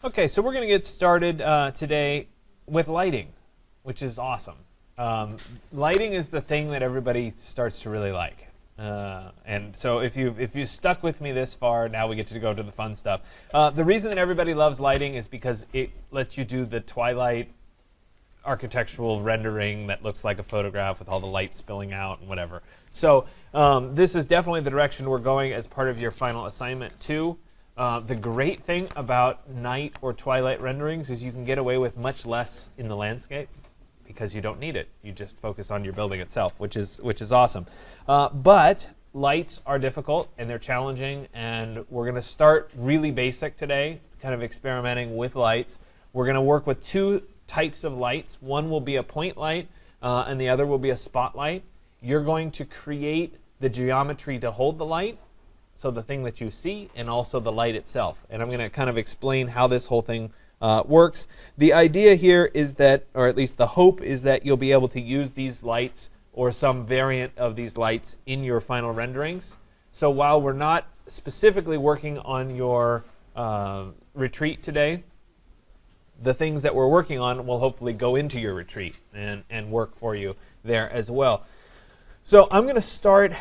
Okay, so we're going to get started today with lighting, which is awesome. Lighting is the thing that everybody starts to really like. And so if you stuck with me this far, now we get to go to the fun stuff. The reason that everybody loves lighting is because it lets you do the twilight architectural rendering that looks like a photograph with all the light spilling out and whatever. So this is definitely the direction we're going as part of your final assignment too. The great thing about night or twilight renderings is you can get away with much less in the landscape because you don't need it. You just focus on your building itself, which is awesome. But lights are difficult and they're challenging, and we're going to start really basic today, kind of experimenting with lights. We're going to work with two types of lights. One will be a point light, and the other will be a spotlight. You're going to create the geometry to hold the light, so the thing that you see, and also the light itself. And I'm going to kind of explain how this whole thing works. The idea here is that, or at least the hope is that you'll be able to use these lights or some variant of these lights in your final renderings. So while we're not specifically working on your retreat today, the things that we're working on will hopefully go into your retreat and work for you there as well. So I'm going to start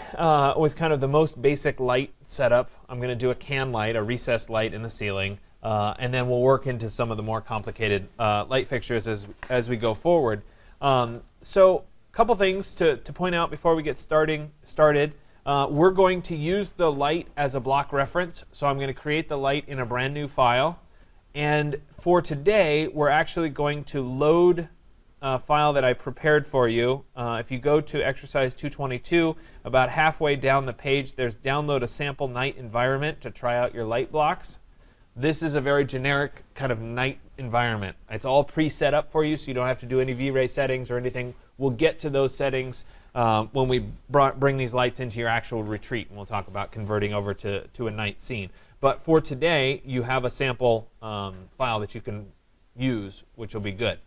with kind of the most basic light setup. I'm going to do a can light, a recessed light in the ceiling, and then we'll work into some of the more complicated light fixtures as we go forward. So a couple things to point out before we get started. We're going to use the light as a block reference. So I'm going to create the light in a brand new file. And for today, we're actually going to load file that I prepared for you. If you go to exercise 222, about halfway down the page, there's download a sample night environment to try out your light blocks. This is a very generic kind of night environment. It's all pre-set up for you, so you don't have to do any V-Ray settings or anything. We'll get to those settings when we bring these lights into your actual retreat, and we'll talk about converting over to a night scene. But for today, you have a sample file that you can use, which will be good.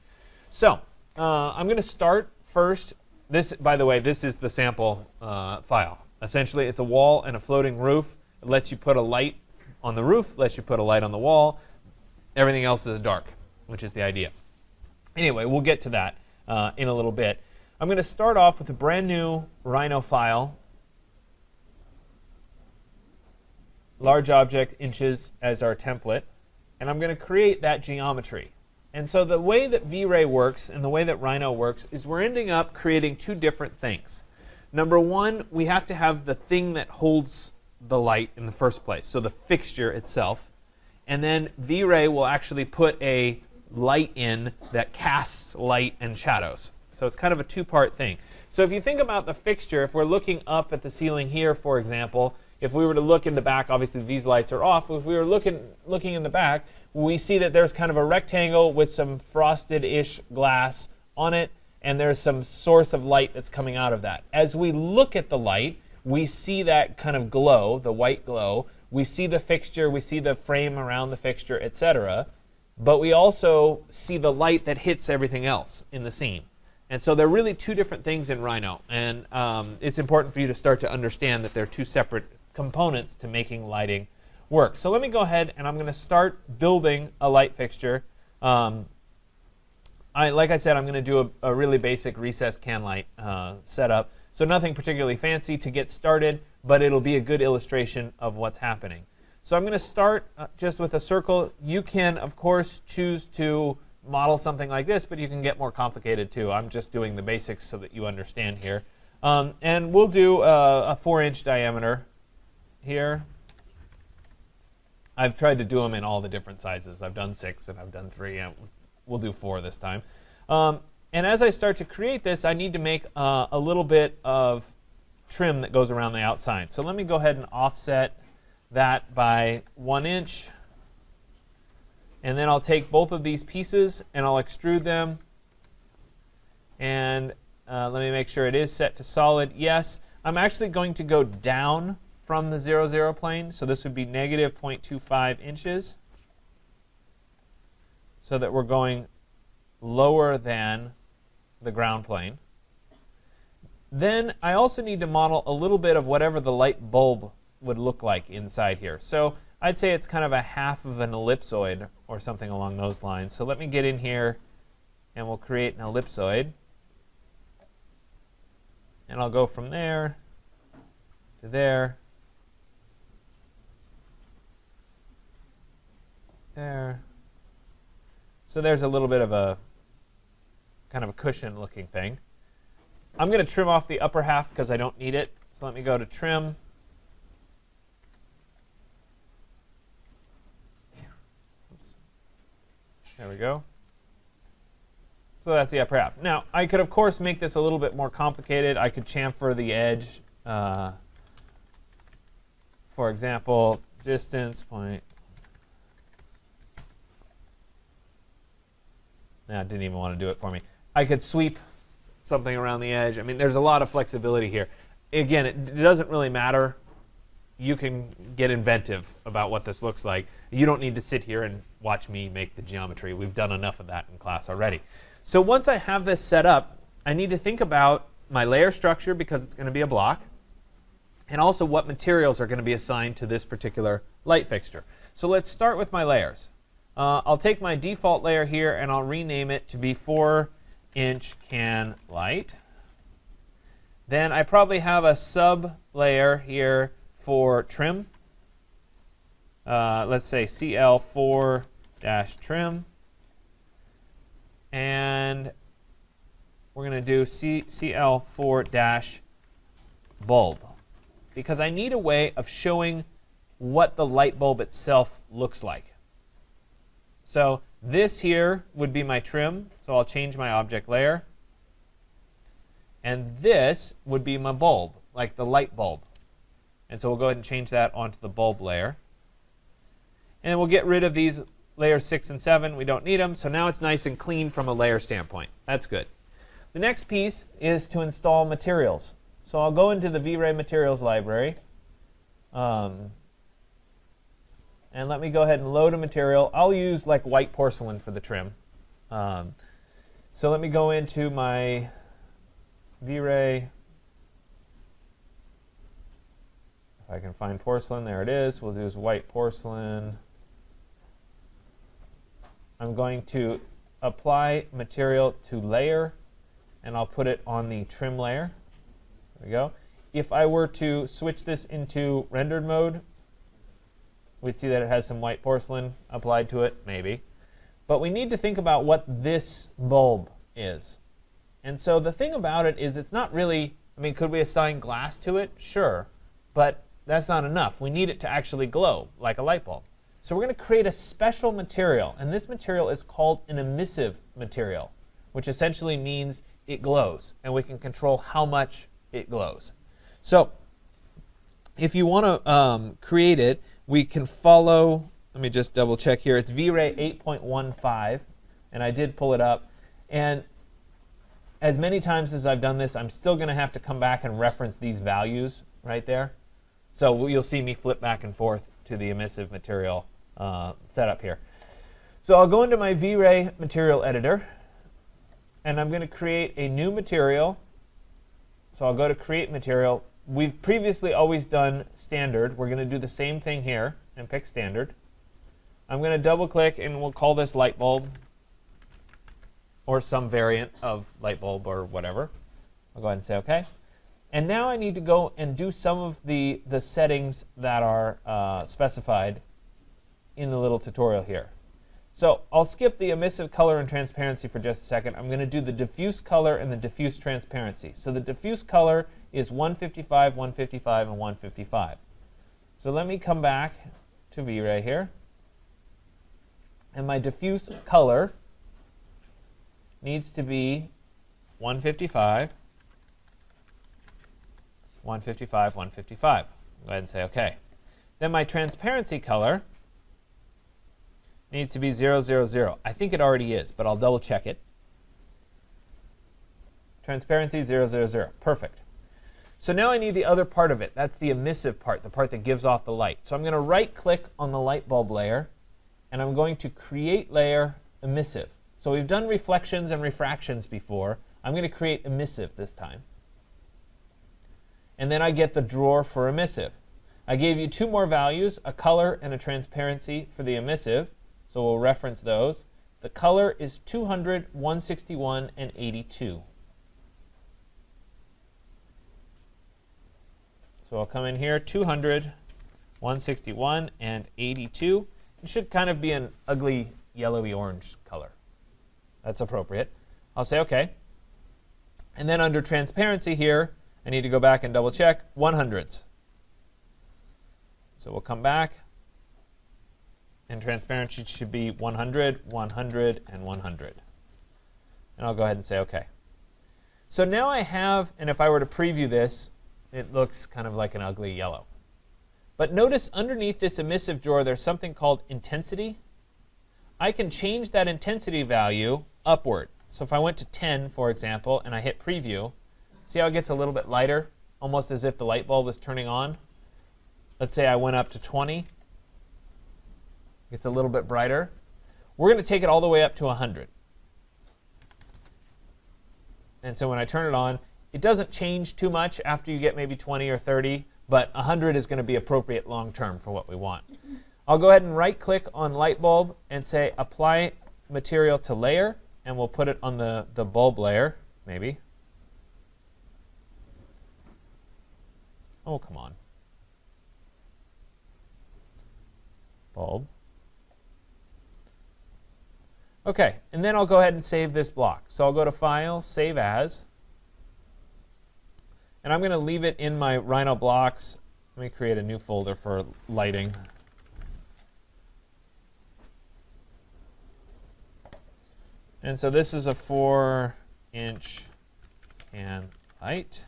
So I'm going to start first. This, by the way, this is the sample file. Essentially, it's a wall and a floating roof. It lets you put a light on the roof, lets you put a light on the wall. Everything else is dark, which is the idea. Anyway, we'll get to that in a little bit. I'm going to start off with a brand new Rhino file. Large object, inches as our template. And I'm going to create that geometry. And so the way that V-Ray works and the way that Rhino works is we're ending up creating two different things. Number one, we have to have the thing that holds the light in the first place, so the fixture itself. And then V-Ray will actually put a light in that casts light and shadows. So it's kind of a two-part thing. So if you think about the fixture, if we're looking up at the ceiling here, for example, if we were to look in the back, obviously these lights are off. If we were looking in the back, we see that there's kind of a rectangle with some frosted-ish glass on it, and there's some source of light that's coming out of that. As we look at the light, we see that kind of glow, the white glow. We see the fixture, we see the frame around the fixture, etc. But we also see the light that hits everything else in the scene. And so they're really two different things in Rhino. And it's important for you to start to understand that they're two separate components to making lighting work. So let me go ahead and I'm going to start building a light fixture. Like I said, I'm going to do a really basic recessed can light setup. So nothing particularly fancy to get started, but it'll be a good illustration of what's happening. So I'm going to start just with a circle. You can, of course, choose to model something like this, but you can get more complicated too. I'm just doing the basics so that you understand here. And we'll do a 4-inch diameter here. I've tried to do them in all the different sizes. I've done 6 and I've done 3. And we'll do 4 this time. And as I start to create this, I need to make a little bit of trim that goes around the outside. So let me go ahead and offset that by 1 inch. And then I'll take both of these pieces and I'll extrude them. And let me make sure it is set to solid. Yes, I'm actually going to go down from the 0, 0 plane. So this would be negative 0.25 inches. So that we're going lower than the ground plane. Then I also need to model a little bit of whatever the light bulb would look like inside here. So I'd say it's kind of a half of an ellipsoid or something along those lines. So let me get in here and we'll create an ellipsoid. And I'll go from there to there, there. So there's a little bit of a kind of a cushion looking thing. I'm going to trim off the upper half because I don't need it. So let me go to trim. Oops. There we go. So that's the upper half. Now, I could, of course, make this a little bit more complicated. I could chamfer the edge. For example, distance point. Nah, it didn't even want to do it for me. I could sweep something around the edge. I mean, there's a lot of flexibility here. Again, it doesn't really matter. You can get inventive about what this looks like. You don't need to sit here and watch me make the geometry. We've done enough of that in class already. So once I have this set up, I need to think about my layer structure because it's going to be a block, and also what materials are going to be assigned to this particular light fixture. So let's start with my layers. I'll take my default layer here and I'll rename it to be 4-inch can light. Then I probably have a sub layer here for trim. Let's say CL4-trim. And we're going to do CL4-bulb because I need a way of showing what the light bulb itself looks like. So this here would be my trim, so I'll change my object layer. And this would be my bulb, like the light bulb. And so we'll go ahead and change that onto the bulb layer. And we'll get rid of these layers 6 and 7. We don't need them, so now it's nice and clean from a layer standpoint. That's good. The next piece is to install materials. So I'll go into the V-Ray materials library. And let me go ahead and load a material. I'll use like white porcelain for the trim. So let me go into my V-Ray. If I can find porcelain, there it is. We'll use white porcelain. I'm going to apply material to layer, and I'll put it on the trim layer. There we go. If I were to switch this into rendered mode, we'd see that it has some white porcelain applied to it, maybe. But we need to think about what this bulb is. And so the thing about it is it's not really, I mean, could we assign glass to it? Sure. But that's not enough. We need it to actually glow like a light bulb. So we're going to create a special material, and this material is called an emissive material, which essentially means it glows, and we can control how much it glows. So if you want to create it, we can follow, let me just double check here, it's V-Ray 8.15, and I did pull it up. And as many times as I've done this, I'm still going to have to come back and reference these values right there. So you'll see me flip back and forth to the emissive material setup here. So I'll go into my V-Ray material editor, and I'm going to create a new material. So I'll go to create material. We've previously always done standard. We're going to do the same thing here and pick standard. I'm going to double click and we'll call this light bulb or some variant of light bulb or whatever. I'll go ahead and say OK. And now I need to go and do some of the settings that are specified in the little tutorial here. So I'll skip the emissive color and transparency for just a second. I'm going to do the diffuse color and the diffuse transparency. So the diffuse color is 155, 155, and 155. So let me come back to V-Ray here. And my diffuse color needs to be 155, 155, 155. Go ahead and say OK. Then my transparency color needs to be 0, 0, 0. I think it already is, but I'll double check it. Transparency 0, 0, 0. Perfect. So now I need the other part of it. That's the emissive part, the part that gives off the light. So I'm going to right-click on the light bulb layer, and I'm going to create layer emissive. So we've done reflections and refractions before. I'm going to create emissive this time. And then I get the drawer for emissive. I gave you two more values, a color and a transparency for the emissive, so we'll reference those. The color is 200, 161, and 82. So I'll come in here, 200, 161, and 82. It should kind of be an ugly yellowy orange color. That's appropriate. I'll say OK. And then under transparency here, I need to go back and double check 100s. So we'll come back, and transparency should be 100, 100, and 100. And I'll go ahead and say OK. So now I have, and if I were to preview this, it looks kind of like an ugly yellow. But notice underneath this emissive drawer, there's something called intensity. I can change that intensity value upward. So if I went to 10, for example, and I hit preview, see how it gets a little bit lighter, almost as if the light bulb was turning on? Let's say I went up to 20. It gets a little bit brighter. We're going to take it all the way up to 100. And so when I turn it on, it doesn't change too much after you get maybe 20 or 30, but 100 is going to be appropriate long term for what we want. I'll go ahead and right-click on light bulb and say Apply Material to Layer, and we'll put it on the bulb layer, maybe. Oh, come on. Bulb. OK, and then I'll go ahead and save this block. So I'll go to File, Save As. And I'm going to leave it in my Rhino blocks. Let me create a new folder for lighting. And so this is a 4-inch can light.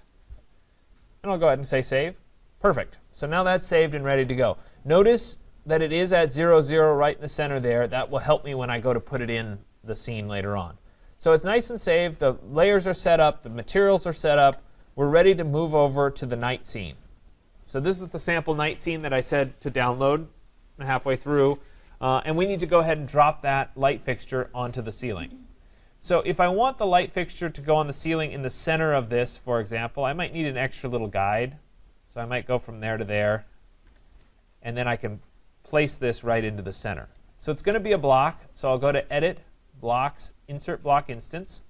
And I'll go ahead and say Save. Perfect. So now that's saved and ready to go. Notice that it is at 0, 0 right in the center there. That will help me when I go to put it in the scene later on. So it's nice and saved. The layers are set up. The materials are set up. We're ready to move over to the night scene. So this is the sample night scene that I said to download halfway through. And we need to go ahead and drop that light fixture onto the ceiling. So if I want the light fixture to go on the ceiling in the center of this, for example, I might need an extra little guide. So I might go from there to there. And then I can place this right into the center. So it's going to be a block. So I'll go to Edit, Blocks, Insert Block Instance.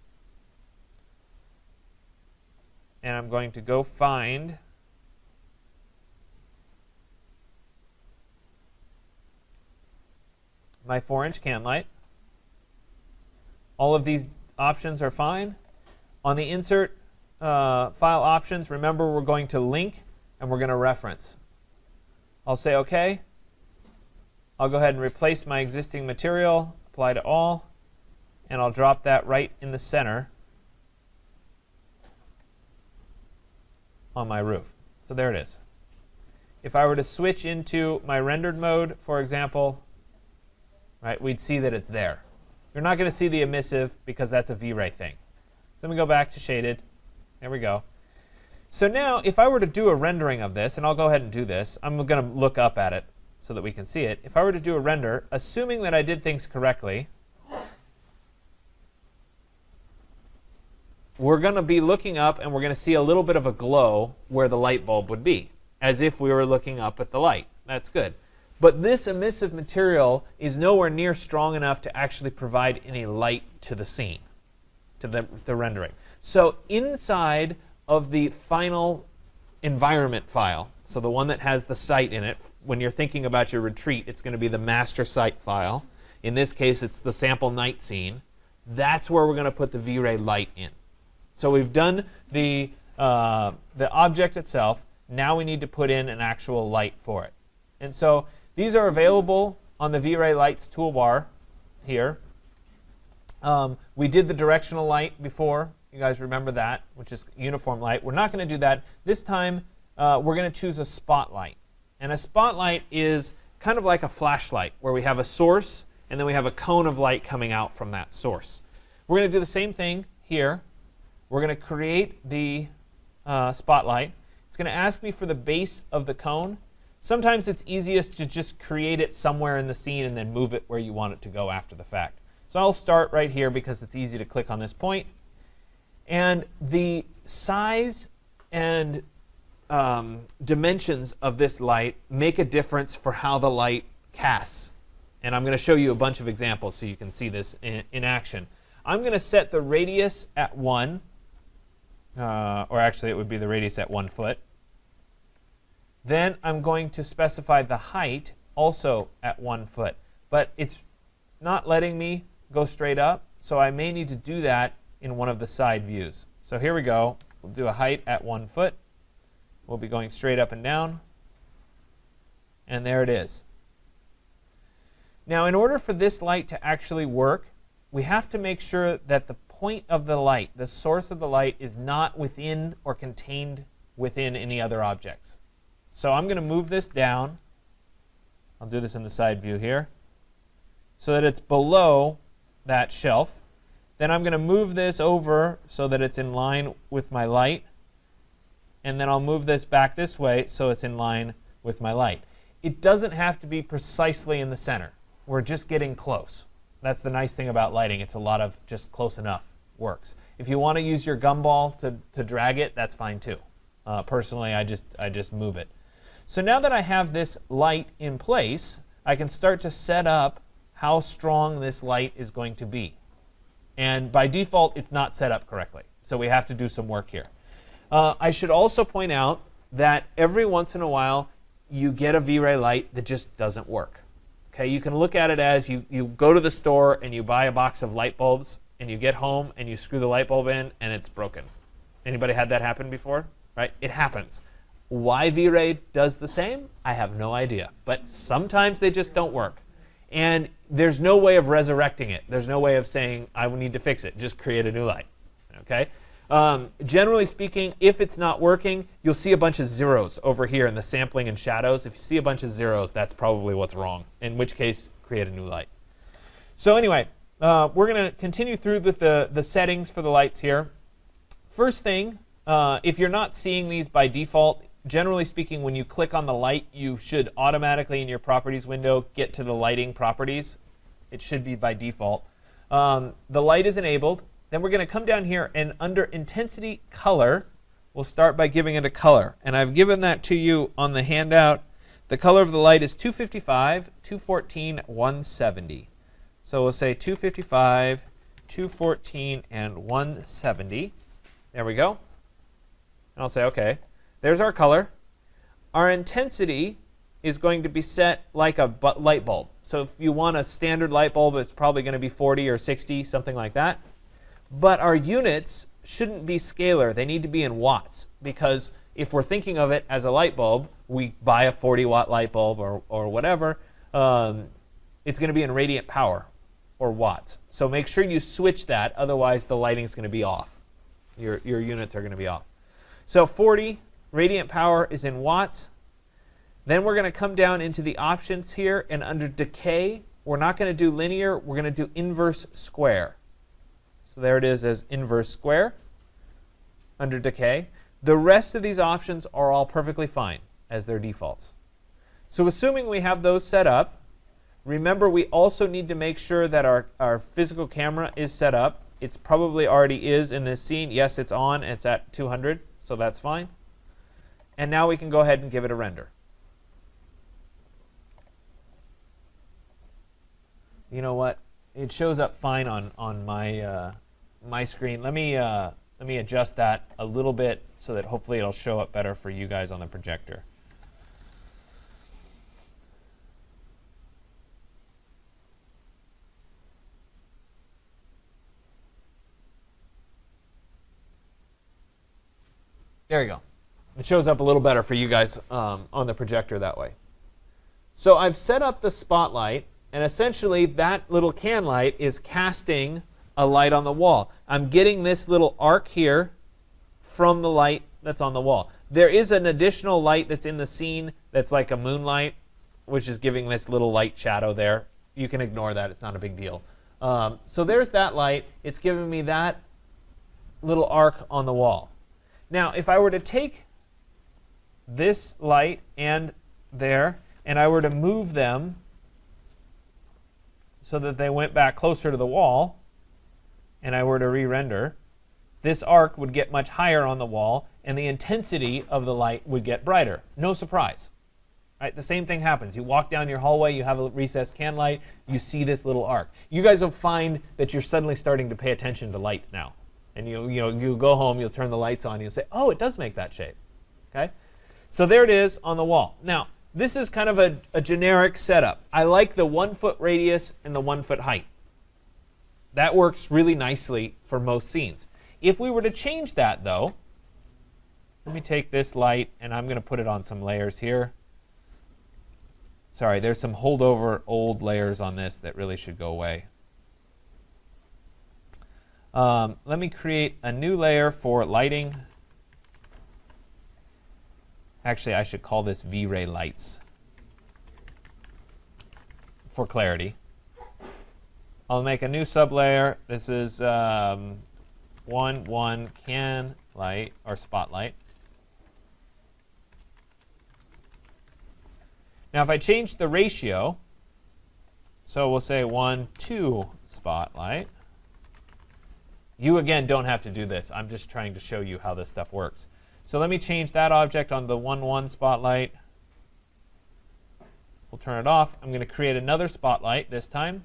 And I'm going to go find my 4-inch can light. All of these options are fine. On the Insert File options, remember we're going to link and we're going to reference. I'll say OK. I'll go ahead and replace my existing material, apply to all, and I'll drop that right in the center on my roof. So there it is. If I were to switch into my rendered mode, for example, right, we'd see that it's there. You're not going to see the emissive because that's a V-Ray thing. So let me go back to shaded. There we go. So now if I were to do a rendering of this, and I'll go ahead and do this, I'm going to look up at it so that we can see it. If I were to do a render, assuming that I did things correctly, we're going to be looking up and we're going to see a little bit of a glow where the light bulb would be, as if we were looking up at the light. That's good. But this emissive material is nowhere near strong enough to actually provide any light to the scene, to the rendering. So inside of the final environment file, so the one that has the site in it, when you're thinking about your retreat, it's going to be the master site file. In this case, it's the sample night scene. That's where we're going to put the V-Ray light in. So we've done the object itself. Now we need to put in an actual light for it. And so these are available on the V-Ray Lights toolbar here. We did the directional light before. You guys remember that, which is uniform light. We're not going to do that. This time, we're going to choose a spotlight. And a spotlight is kind of like a flashlight, where we have a source, and then we have a cone of light coming out from that source. We're going to do the same thing here. We're going to create the spotlight. It's going to ask me for the base of the cone. Sometimes it's easiest to just create it somewhere in the scene and then move it where you want it to go after the fact. So I'll start right here because it's easy to click on this point. And the size and dimensions of this light make a difference for how the light casts. And I'm going to show you a bunch of examples so you can see this in action. I'm going to set the radius at 1, or actually it would be the radius at 1 foot. Then I'm going to specify the height also at 1 foot. But it's not letting me go straight up, so I may need to do that in one of the side views. So here we go. We'll do a height at 1 foot. We'll be going straight up and down. And there it is. Now, in order for this light to actually work, we have to make sure that the point of the light, the source of the light, is not within or contained within any other objects. So I'm going to move this down. I'll do this in the side view here, so that it's below that shelf. Then I'm going to move this over so that it's in line with my light. And then I'll move this back this way so it's in line with my light. It doesn't have to be precisely in the center. We're just getting close. That's the nice thing about lighting. It's a lot of just close enough works. If you want to use your gumball to drag it, that's fine too. Personally, I just move it. So now that I have this light in place, I can start to set up how strong this light is going to be. And by default, it's not set up correctly. So we have to do some work here. I should also point out that every once in a while, you get a V-Ray light that just doesn't work. Okay, you can look at it as you go to the store and you buy a box of light bulbs, and you get home and you screw the light bulb in and it's broken. Anybody had that happen before? Right? It happens. Why V-Ray does the same, I have no idea. But sometimes they just don't work. And there's no way of resurrecting it. There's no way of saying, I need to fix it. Just create a new light. Okay? Generally speaking, if it's not working, you'll see a bunch of zeros over here in the sampling and shadows. If you see a bunch of zeros, that's probably what's wrong, in which case, create a new light. So anyway, we're going to continue through with the settings for the lights here. First thing, if you're not seeing these by default, generally speaking, when you click on the light, you should automatically in your properties window get to the lighting properties. It should be by default. The light is enabled. Then we're going to come down here, and under Intensity Color, we'll start by giving it a color. And I've given that to you on the handout. The color of the light is 255, 214, 170. So we'll say 255, 214, and 170. There we go. And I'll say, OK. There's our color. Our intensity is going to be set like a light bulb. So if you want a standard light bulb, it's probably going to be 40 or 60, something like that. But our units shouldn't be scalar. They need to be in watts, because if we're thinking of it as a light bulb, we buy a 40-watt light bulb or whatever, it's going to be in radiant power or watts. So make sure you switch that, otherwise the lighting is going to be off. Your units are going to be off. So 40 radiant power is in watts. Then we're going to come down into the options here, and under decay, we're not going to do linear, we're going to do inverse square. So there it is as inverse square under decay. The rest of these options are all perfectly fine as their defaults. So assuming we have those set up, remember we also need to make sure that our physical camera is set up. It's probably already is in this scene. Yes, it's on. It's at 200, so that's fine. And now we can go ahead and give it a render. You know what? It shows up fine on my my screen. Let me adjust that a little bit so that hopefully it'll show up better for you guys on the projector. There you go. It shows up a little better for you guys on the projector that way. So I've set up the spotlight. And essentially, that little can light is casting a light on the wall. I'm getting this little arc here from the light that's on the wall. There is an additional light that's in the scene that's like a moonlight, which is giving this little light shadow there. You can ignore that. It's not a big deal. So there's that light. It's giving me that little arc on the wall. Now, if I were to take this light and there, and I were to move them so that they went back closer to the wall, and I were to re-render, this arc would get much higher on the wall, and the intensity of the light would get brighter. No surprise. Right? The same thing happens. You walk down your hallway, you have a recessed can light, you see this little arc. You guys will find that you're suddenly starting to pay attention to lights now. And you go home, you'll turn the lights on, you'll say, oh, it does make that shape. Okay? So there it is on the wall. Now, this is kind of a generic setup. I like the 1 foot radius and the 1 foot height. That works really nicely for most scenes. If we were to change that, though, let me take this light, and I'm going to put it on some layers here. Sorry, there's some holdover old layers on this that really should go away. Let me create a new layer for lighting. Actually, I should call this V-Ray lights for clarity. I'll make a new sublayer. This is 1 can light or spotlight. Now, if I change the ratio, so we'll say 1, 2 spotlight. You, again, don't have to do this. I'm just trying to show you how this stuff works. So let me change that object on the 1, 1 spotlight. We'll turn it off. I'm going to create another spotlight this time.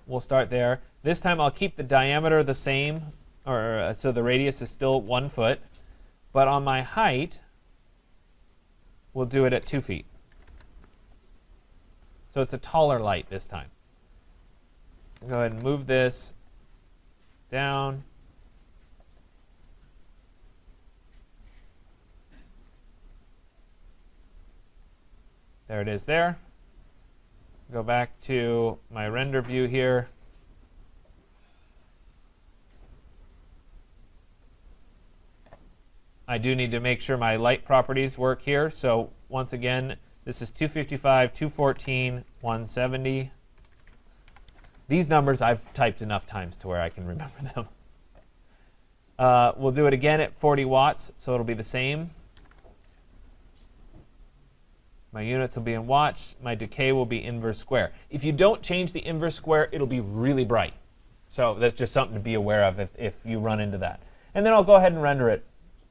We'll start there. This time I'll keep the diameter the same, so the radius is still 1 foot. But on my height, we'll do it at 2 feet. So it's a taller light this time. Go ahead and move this down. There it is there. Go back to my render view here. I do need to make sure my light properties work here. So once again, this is 255, 214, 170. These numbers I've typed enough times to where I can remember them. We'll do it again at 40 watts, so it'll be the same. My units will be in watts. My decay will be inverse square. If you don't change the inverse square, it'll be really bright. So that's just something to be aware of if you run into that. And then I'll go ahead and render it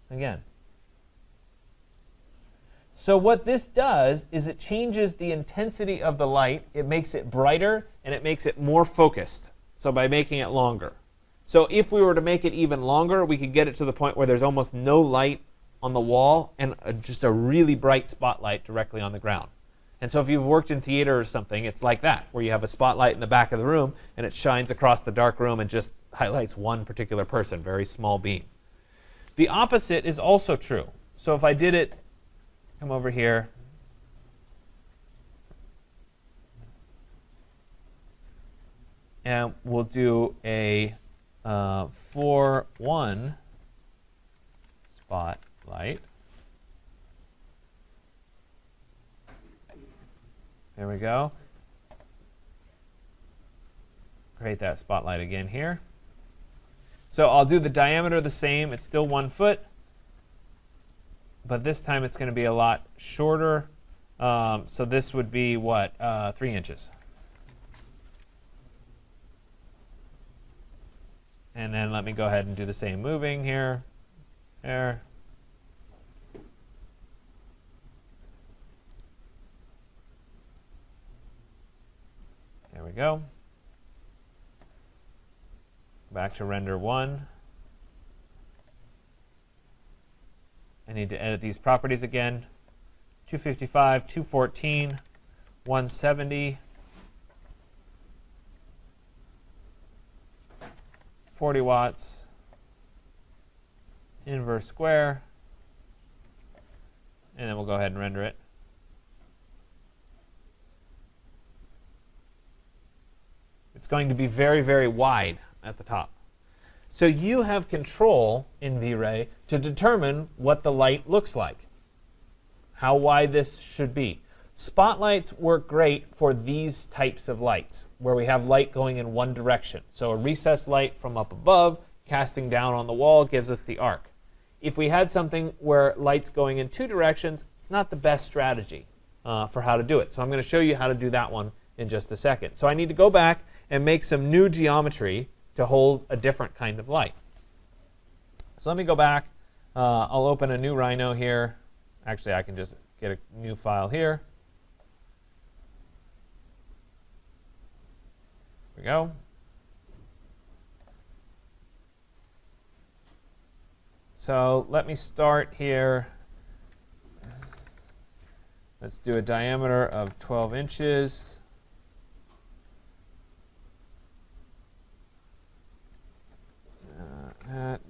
again. So what this does is it changes the intensity of the light. It makes it brighter, and it makes it more focused, so by making it longer. So if we were to make it even longer, we could get it to the point where there's almost no light on the wall and just a really bright spotlight directly on the ground. And so if you've worked in theater or something, it's like that, where you have a spotlight in the back of the room, and it shines across the dark room and just highlights one particular person, very small beam. The opposite is also true. So if I did it, come over here, and we'll do a 4-1 spotlight. There we go. Create that spotlight again here. So I'll do the diameter the same. It's still 1 foot. But this time it's going to be a lot shorter. So this would be, what, 3 inches. And then let me go ahead and do the same moving here. There. There we go. Back to render 1. I need to edit these properties again. 255, 214, 170, 40 watts, inverse square, and then we'll go ahead and render it. It's going to be very, very wide at the top. So you have control in V-Ray to determine what the light looks like, how wide this should be. Spotlights work great for these types of lights, where we have light going in one direction. So a recessed light from up above casting down on the wall gives us the arc. If we had something where light's going in 2 directions, it's not the best strategy for how to do it. So I'm going to show you how to do that one in just a second. So I need to go back and make some new geometry to hold a different kind of light. So let me go back. I'll open a new Rhino here. Actually, I can just get a new file here. There we go. So let me start here. Let's do a diameter of 12 inches.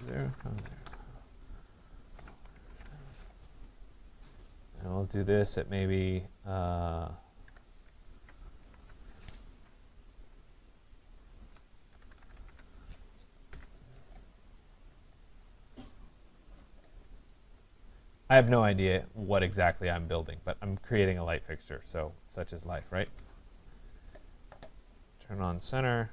There. And we'll do this at maybe I have no idea what exactly I'm building, but I'm creating a light fixture, so such is life, right? Turn on center.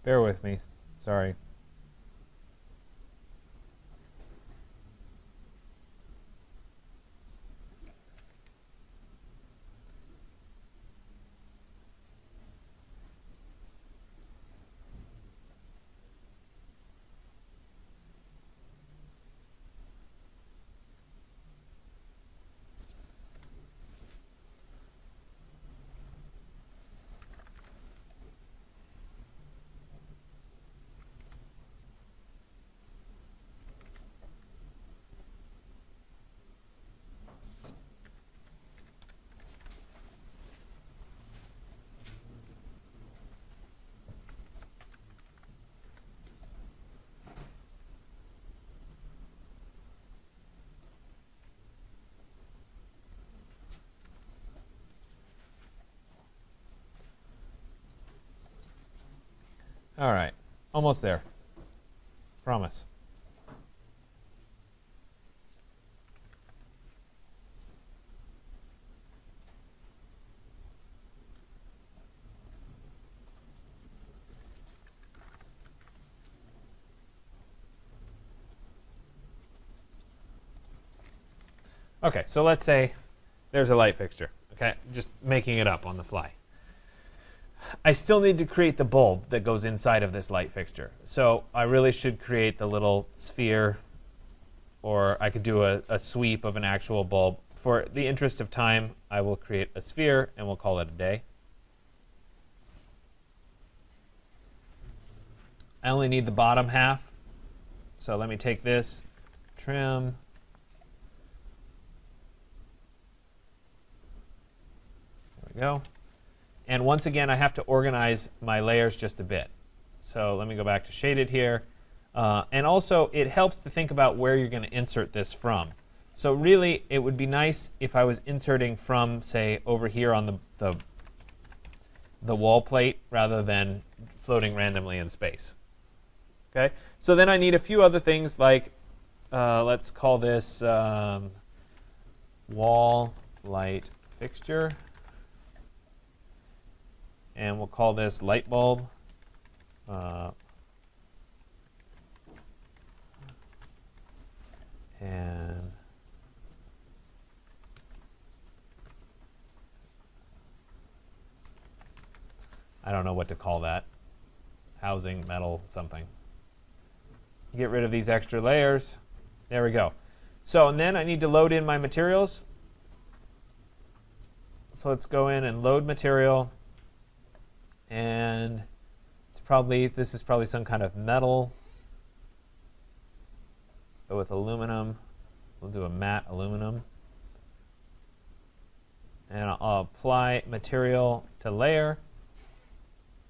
Bear with me, sorry. All right, almost there. Promise. Okay, so let's say there's a light fixture. Okay, just making it up on the fly. I still need to create the bulb that goes inside of this light fixture. So I really should create the little sphere, or I could do a sweep of an actual bulb. For the interest of time, I will create a sphere and we'll call it a day. I only need the bottom half. So let me take this, trim. There we go. And once again, I have to organize my layers just a bit. So let me go back to shaded here. And also, it helps to think about where you're going to insert this from. So really, it would be nice if I was inserting from, say, over here on the wall plate rather than floating randomly in space. Okay. So then I need a few other things like, let's call this wall light fixture. And we'll call this light bulb. And I don't know what to call that. Housing, metal, something. Get rid of these extra layers. There we go. So, and then I need to load in my materials. So let's go in and load material. And this is probably some kind of metal. Let's go with aluminum. We'll do a matte aluminum. And I'll apply material to layer.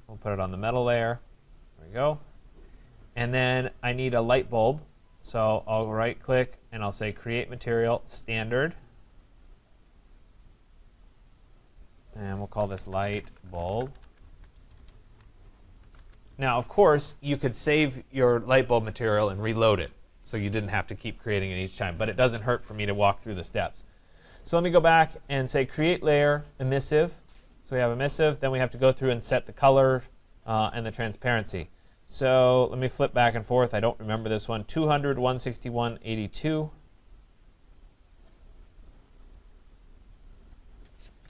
We'll put it on the metal layer. There we go. And then I need a light bulb. So I'll right click and I'll say create material standard. And we'll call this light bulb. Now, of course, you could save your light bulb material and reload it, so you didn't have to keep creating it each time. But it doesn't hurt for me to walk through the steps. So let me go back and say create layer emissive. So we have emissive. Then we have to go through and set the color and the transparency. So let me flip back and forth. I don't remember this one. 200, 161, 82.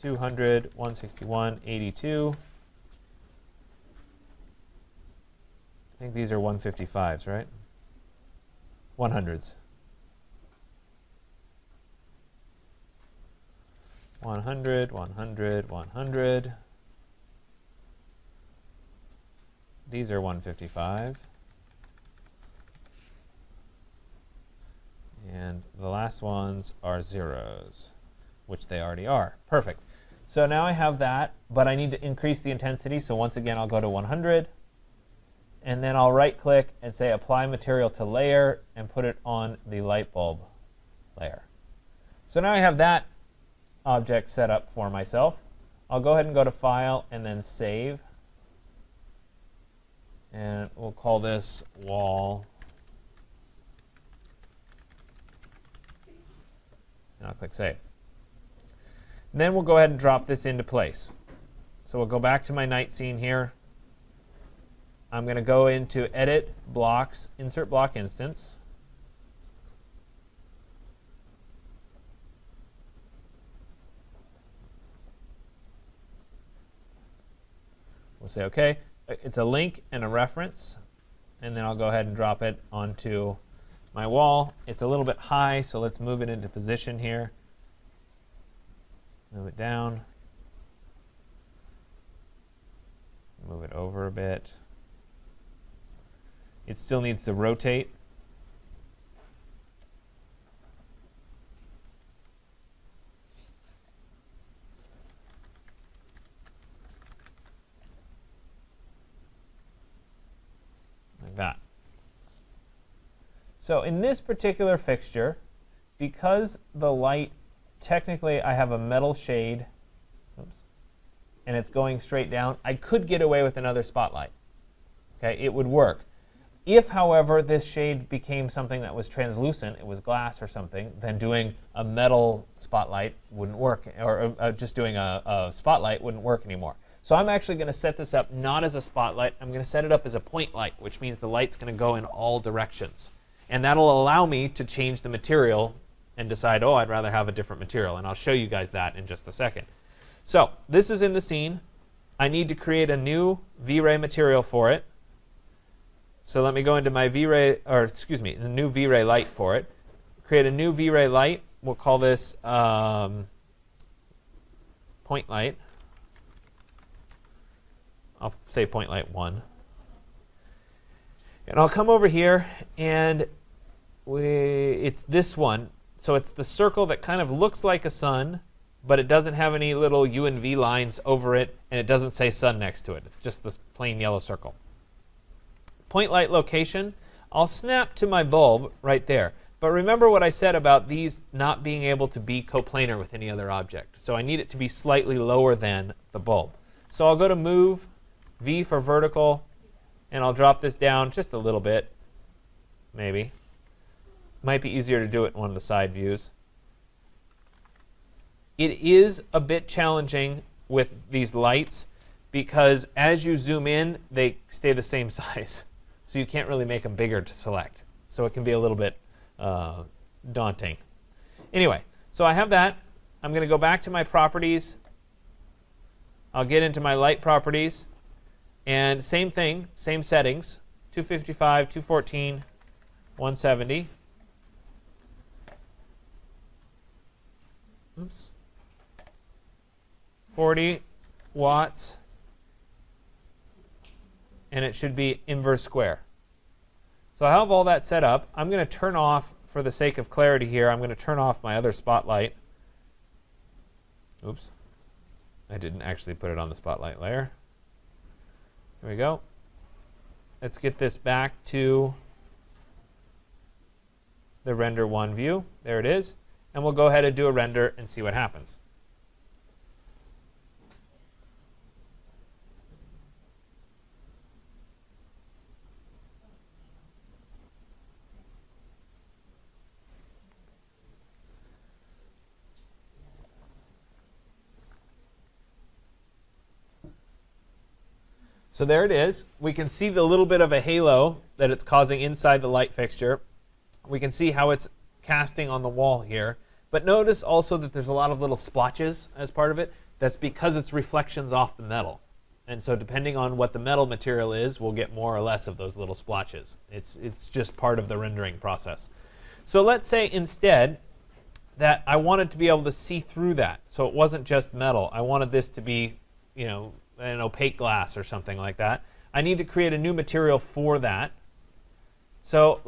200, 161, 82. I think these are 155s, right? 100s. 100, 100, 100. These are 155. And the last ones are zeros, which they already are. Perfect. So now I have that, but I need to increase the intensity. So once again, I'll go to 100. And then I'll right click and say apply material to layer and put it on the light bulb layer. So now I have that object set up for myself. I'll go ahead and go to file and then save. And we'll call this wall. And I'll click save. And then we'll go ahead and drop this into place. So we'll go back to my night scene here. I'm going to go into Edit, Blocks, Insert Block Instance. We'll say OK. It's a link and a reference. And then I'll go ahead and drop it onto my wall. It's a little bit high, so let's move it into position here. Move it down. Move it over a bit. It still needs to rotate. Like that. So in this particular fixture, because the light, technically I have a metal shade, oops, and it's going straight down, I could get away with another spotlight. Okay, it would work. If, however, this shade became something that was translucent, it was glass or something, then doing a metal spotlight wouldn't work, or just doing a spotlight wouldn't work anymore. So I'm actually going to set this up not as a spotlight. I'm going to set it up as a point light, which means the light's going to go in all directions. And that'll allow me to change the material and decide, oh, I'd rather have a different material. And I'll show you guys that in just a second. So this is in the scene. I need to create a new V-Ray material for it. So let me go into my V-Ray, or excuse me, the new V-Ray light for it. Create a new V-Ray light. We'll call this point light. I'll say point light 1. And I'll come over here, and it's this one. So it's the circle that kind of looks like a sun, but it doesn't have any little U and V lines over it, and it doesn't say sun next to it. It's just this plain yellow circle. Point light location, I'll snap to my bulb right there. But remember what I said about these not being able to be coplanar with any other object. So I need it to be slightly lower than the bulb. So I'll go to Move, V for vertical, and I'll drop this down just a little bit, maybe. Might be easier to do it in one of the side views. It is a bit challenging with these lights because as you zoom in, they stay the same size. So you can't really make them bigger to select. So it can be a little bit daunting. Anyway, so I have that. I'm going to go back to my properties. I'll get into my light properties. And same thing, same settings, 255, 214, 170. Oops. 40 watts. And it should be inverse square. So I have all that set up. I'm going to turn off, for the sake of clarity here, I'm going to turn off my other spotlight. Oops. I didn't actually put it on the spotlight layer. There we go. Let's get this back to the render 1 view. There it is. And we'll go ahead and do a render and see what happens. So there it is. We can see the little bit of a halo that it's causing inside the light fixture. We can see how it's casting on the wall here. But notice also that there's a lot of little splotches as part of it. That's because it's reflections off the metal. And so depending on what the metal material is, we'll get more or less of those little splotches. It's just part of the rendering process. So let's say instead that I wanted to be able to see through that. So it wasn't just metal. I wanted this to be, an opaque glass or something like that. I need to create a new material for that. So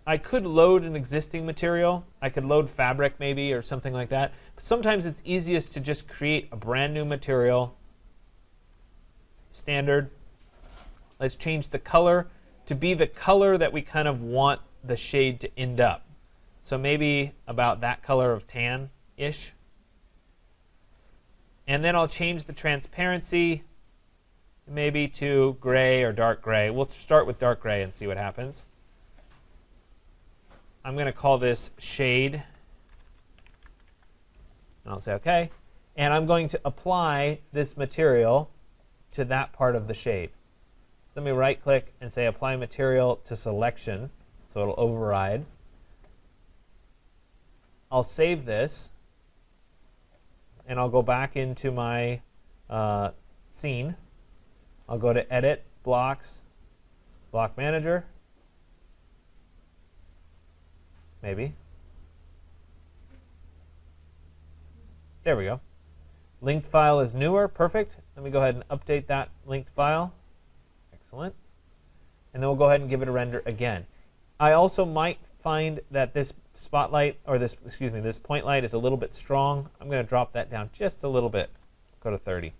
I could load an existing material. I could load fabric maybe or something like that. But sometimes it's easiest to just create a brand new material. Standard. Let's change the color to be the color that we kind of want the shade to end up. So maybe about that color of tan-ish. And then I'll change the transparency maybe to gray or dark gray. We'll start with dark gray and see what happens. I'm going to call this shade. And I'll say OK. And I'm going to apply this material to that part of the shade. So let me right click and say apply material to selection. So it'll override. I'll save this. And I'll go back into my scene. I'll go to Edit, Blocks, Block Manager. Maybe. There we go. Linked file is newer. Perfect. Let me go ahead and update that linked file. Excellent. And then we'll go ahead and give it a render again. I also might find that this spotlight, or this point light is a little bit strong. I'm going to drop that down just a little bit. Go to 30.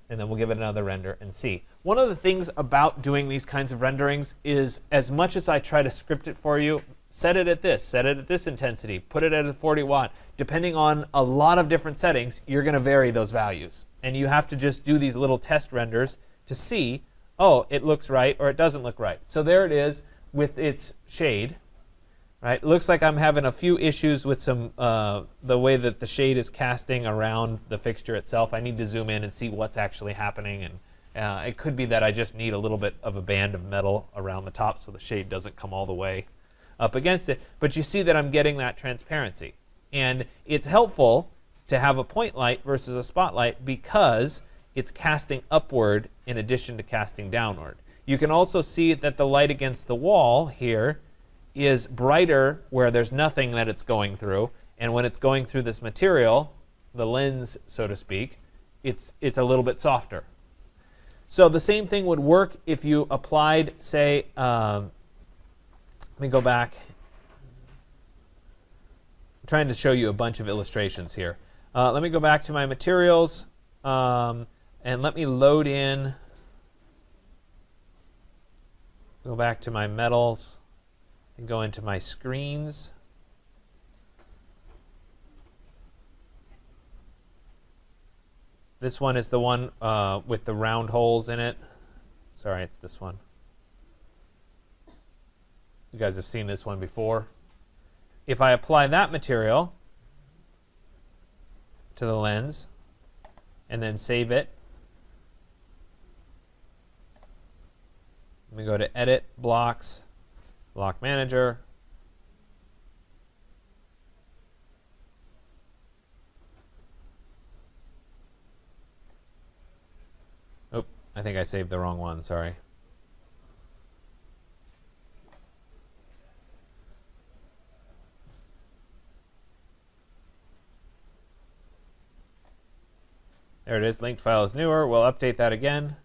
And then we'll give it another render and see. One of the things about doing these kinds of renderings is as much as I try to script it for you, set it at this intensity, put it at a 40 watt. Depending on a lot of different settings, you're going to vary those values. And you have to just do these little test renders to see, oh, it looks right or it doesn't look right. So there it is with its shade. Right? It looks like I'm having a few issues with some the way that the shade is casting around the fixture itself. I need to zoom in and see what's actually happening. And it could be that I just need a little bit of a band of metal around the top so the shade doesn't come all the way up against it. But you see that I'm getting that transparency. And it's helpful to have a point light versus a spotlight because it's casting upward in addition to casting downward. You can also see that the light against the wall here is brighter where there's nothing that it's going through, and when it's going through this material, the lens, so to speak, it's a little bit softer. So the same thing would work if you applied, say, let me go back. I'm trying to show you a bunch of illustrations here. Let me go back to my materials, and let me load in, go back to my metals, and go into my screens. This one is the one with the round holes in it. Sorry, it's this one. You guys have seen this one before. If I apply that material to the lens and then save it, let me go to Edit, Blocks, Block Manager. Oh, I think I saved the wrong one, sorry. There it is, linked file is newer. We'll update that again.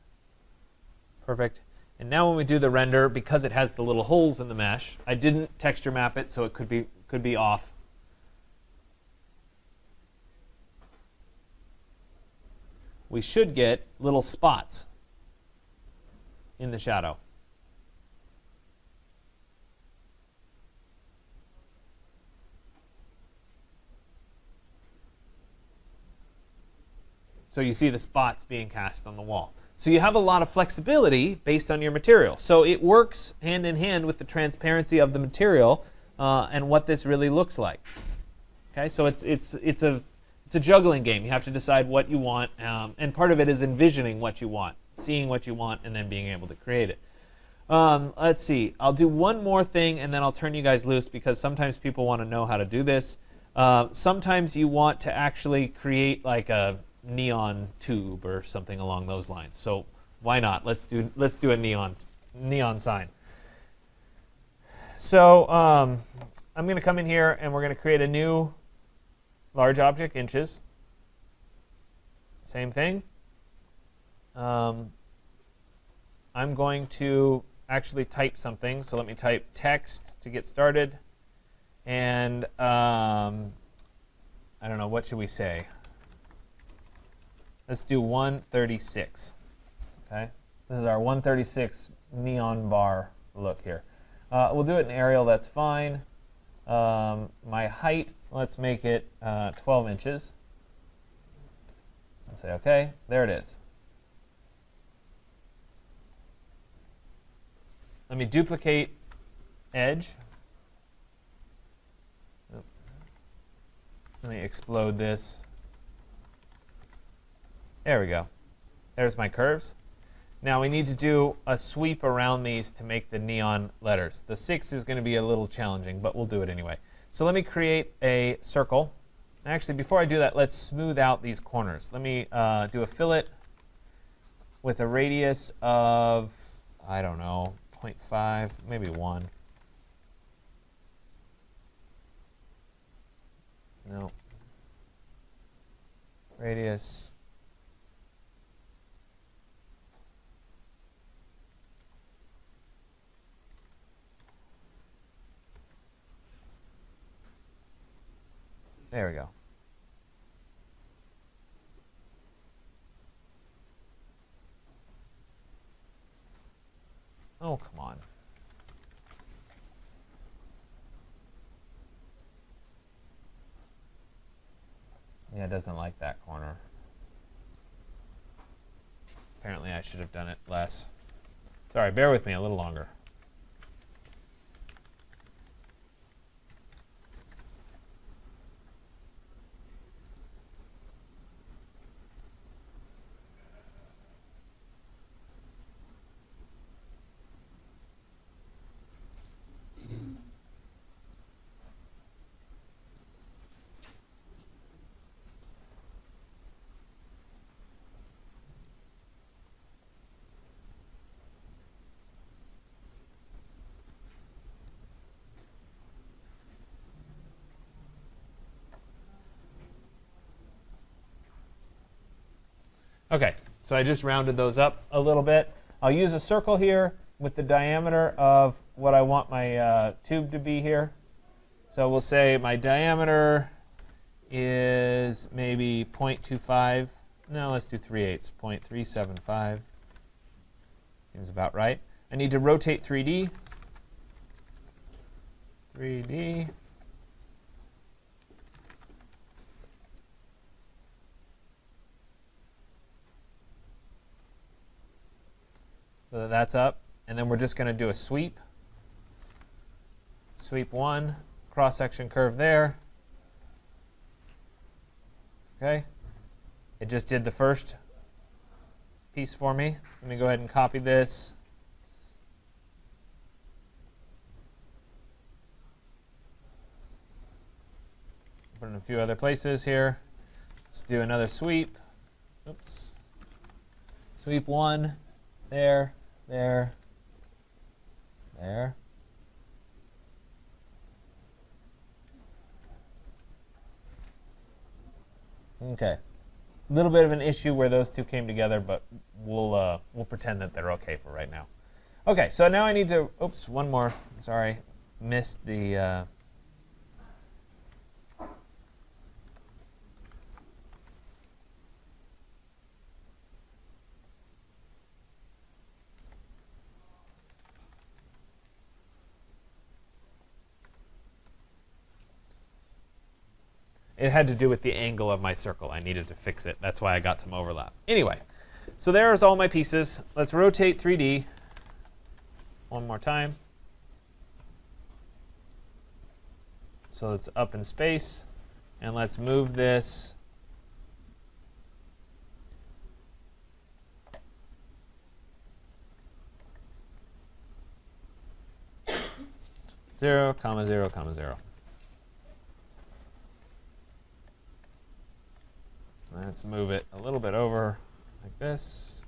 Perfect. And now when we do the render, because it has the little holes in the mesh, I didn't texture map it, so it could be off. we should get little spots in the shadow. So you see the spots being cast on the wall. So you have a lot of flexibility based on your material. So it works hand in hand with the transparency of the material and what this really looks like. Okay, so it's a juggling game. You have to decide what you want, and part of it is envisioning what you want, seeing what you want, and then being able to create it. Let's see. I'll do one more thing, and then I'll turn you guys loose because sometimes people want to know how to do this. Sometimes you want to actually create like a neon tube or something along those lines. So why not? Let's do a neon sign. So I'm going to come in here and we're going to create a new large object, inches. Same thing. I'm going to actually type something. So let me type text to get started. And I don't know, what should we say? Let's do 136. Okay, this is our 136 neon bar look here. We'll do it in Arial, that's fine. My height, let's make it 12 inches. I'll say OK. There it is. Let me duplicate edge. Let me explode this. There we go. There's my curves. Now we need to do a sweep around these to make the neon letters. The 6 is going to be a little challenging, but we'll do it anyway. So let me create a circle. Actually, before I do that, let's smooth out these corners. Let me do a fillet with a radius of, I don't know, 0.5, maybe 1. No. Radius. There we go. Oh, come on. Yeah, it doesn't like that corner. Apparently I should have done it less. Sorry, bear with me a little longer. Okay, so I just rounded those up a little bit. I'll use a circle here with the diameter of what I want my tube to be here. So we'll say my diameter is maybe 0.25. No, let's do 3/8, 0.375. Seems about right. I need to rotate 3D. 3D. So that's up, and then we're just going to do a sweep. Sweep 1, cross-section curve there. Okay, it just did the first piece for me. Let me go ahead and copy this. Put it in a few other places here. Let's do another sweep. Oops. Sweep 1, there. There, there. Okay, a little bit of an issue where those two came together, but we'll pretend that they're okay for right now. Okay, so now I need to, oops, one more. Sorry, missed the. It had to do with the angle of my circle. I needed to fix it. That's why I got some overlap. Anyway, so there's all my pieces. Let's rotate 3D one more time. So it's up in space. And let's move this 0, 0, 0. Let's move it a little bit over like this.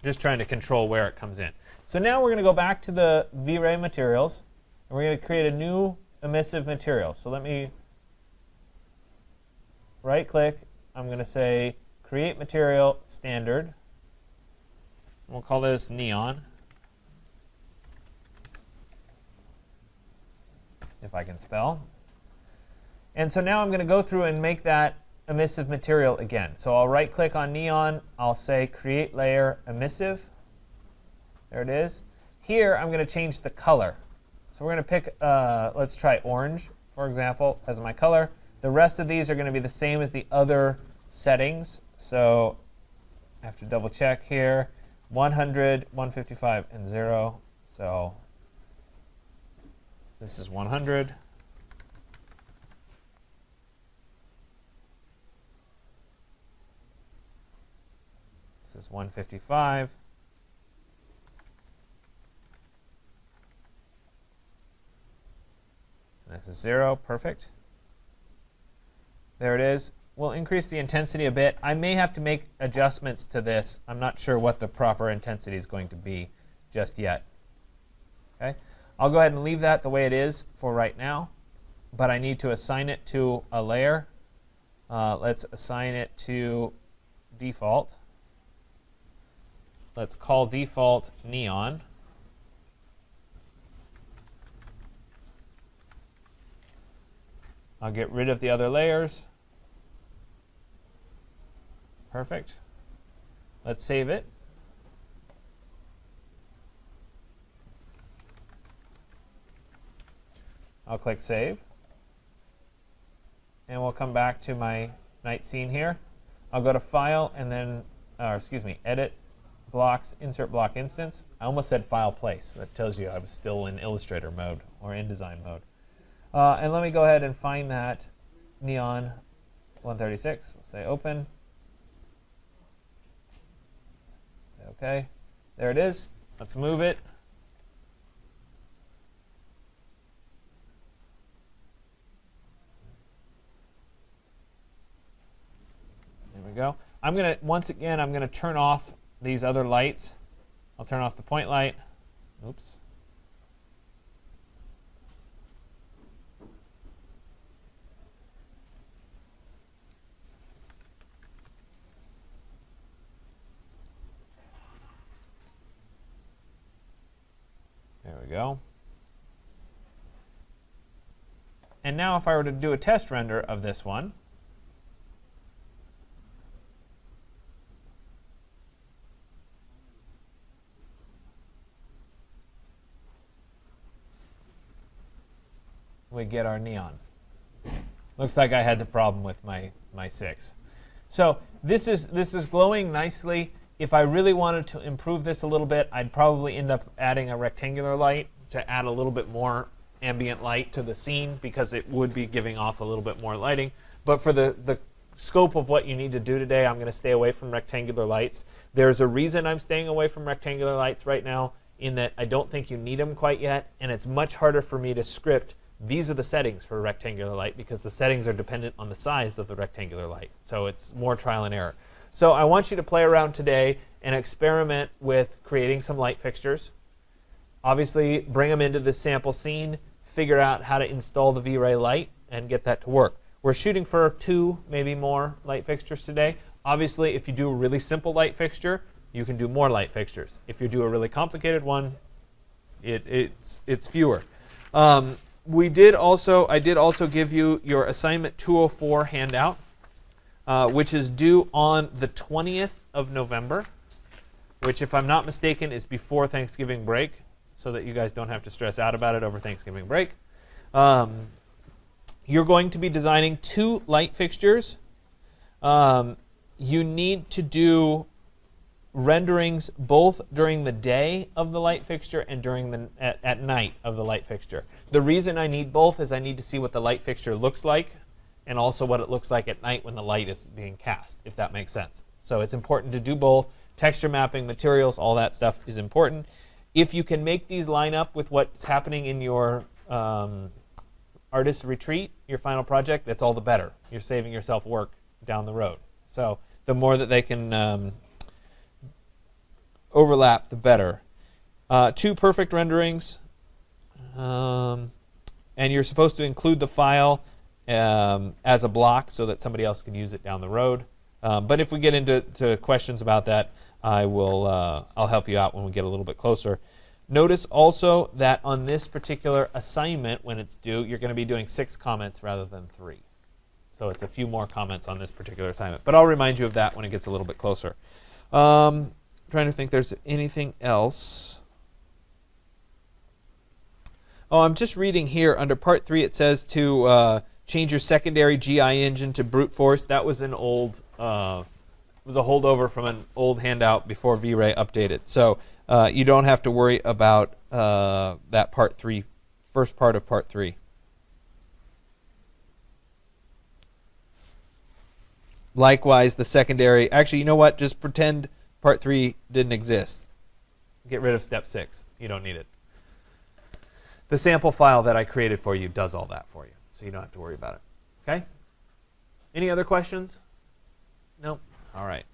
Just trying to control where it comes in. So now we're going to go back to the V-Ray materials, and we're going to create a new emissive material. So let me right-click. I'm going to say Create Material Standard. We'll call this Neon, if I can spell. And so now I'm going to go through and make that emissive material again. So I'll right-click on Neon. I'll say Create Layer Emissive. There it is. Here, I'm going to change the color. So we're going to pick, let's try orange, for example, as my color. The rest of these are going to be the same as the other settings. So I have to double check here. 100, 155, and 0. So this is 100. This is 155. And this is 0. Perfect. There it is. We'll increase the intensity a bit. I may have to make adjustments to this. I'm not sure what the proper intensity is going to be just yet. Okay? I'll go ahead and leave that the way it is for right now, but I need to assign it to a layer. Let's assign it to default. Let's call default Neon. I'll get rid of the other layers. Perfect. Let's save it. I'll click Save. And we'll come back to my night scene here. I'll go to File and then, Edit, Blocks, Insert Block Instance. I almost said File Place. That tells you I was still in Illustrator mode or InDesign mode. And let me go ahead and find that Neon 136. We'll say Open. OK. There it is. Let's move it. There we go. Once again, I'm going to turn off these other lights. I'll turn off the point light. Oops. There we go. And now if I were to do a test render of this one, we get our neon. Looks like I had the problem with my 6. So this is glowing nicely. If I really wanted to improve this a little bit, I'd probably end up adding a rectangular light to add a little bit more ambient light to the scene, because it would be giving off a little bit more lighting. But for the scope of what you need to do today, I'm going to stay away from rectangular lights. There's a reason I'm staying away from rectangular lights right now, in that I don't think you need them quite yet, and it's much harder for me to script these are the settings for a rectangular light, because the settings are dependent on the size of the rectangular light. So it's more trial and error. So I want you to play around today and experiment with creating some light fixtures. Obviously, bring them into the sample scene, figure out how to install the V-Ray light, and get that to work. We're shooting for 2, maybe more light fixtures today. Obviously, if you do a really simple light fixture, you can do more light fixtures. If you do a really complicated one, it's fewer. I did also give you your assignment 204 handout, which is due on the 20th of November, which, if I'm not mistaken, is before Thanksgiving break, so that you guys don't have to stress out about it over Thanksgiving break. you're going to be designing 2 light fixtures. You need to do renderings both during the day of the light fixture and during the at night of the light fixture. The reason I need both is I need to see what the light fixture looks like and also what it looks like at night when the light is being cast, if that makes sense. So it's important to do both. Texture mapping, materials, all that stuff is important. If you can make these line up with what's happening in your artist's retreat, your final project, that's all the better. You're saving yourself work down the road. So the more that they can overlap, the better. 2 perfect renderings, and you're supposed to include the file as a block so that somebody else can use it down the road. But if we get into questions about that, I'll help you out when we get a little bit closer. Notice also that on this particular assignment, when it's due, you're going to be doing 6 comments rather than 3. So it's a few more comments on this particular assignment. But I'll remind you of that when it gets a little bit closer. Trying to think there's anything else. Oh, I'm just reading here under part 3. It says to change your secondary GI engine to brute force. That was an old, was a holdover from an old handout before V-Ray updated. So you don't have to worry about that part 3, first part of part 3. Likewise, the secondary. Actually, you know what? Just pretend part 3 didn't exist. Get rid of step 6. You don't need it. The sample file that I created for you does all that for you, so you don't have to worry about it. Okay? Any other questions? Nope. All right.